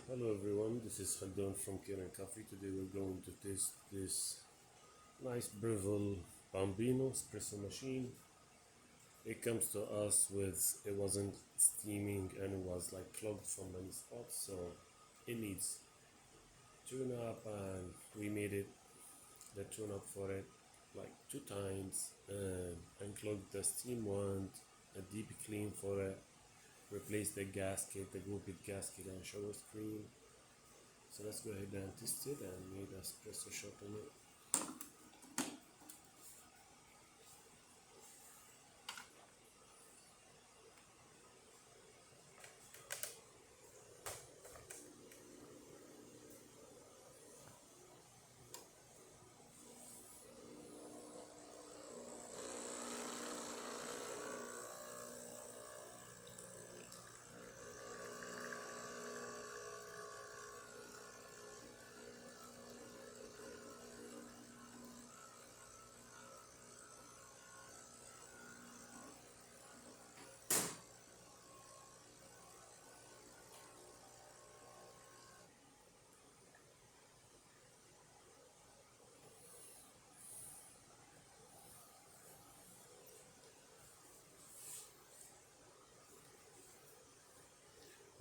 Hello everyone, this is Khaldun from Kanen Coffee. Today we're going to test this nice Breville bambino espresso machine. It comes to us with, it wasn't steaming and it was like clogged from many spots, so it needs tune up, and we made it the tune up for it like 2 times and unclogged the steam wand, a deep clean for it, replaced the gasket, the grouped gasket and shower screen. So let's go ahead and test it and make an espresso shot on it.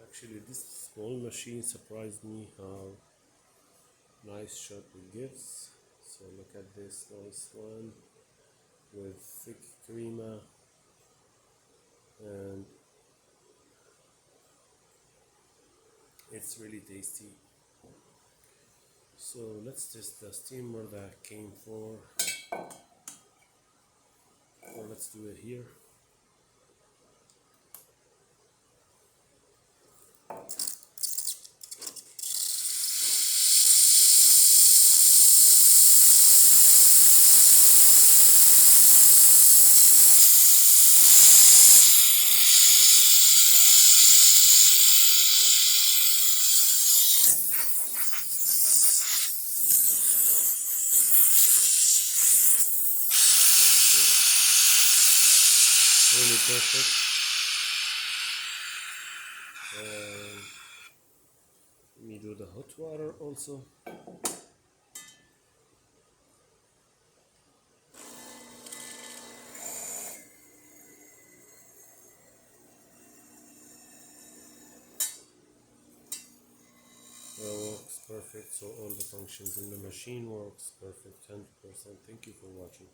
Actually, this small machine surprised me how nice shot it gives. So look at this nice one with thick crema, and it's really tasty. So let's test the steamer that came for, or let's do it here. Really perfect. Let me do the hot water also. Works perfect, so all the functions in the machine works perfect 100%. Thank you for watching.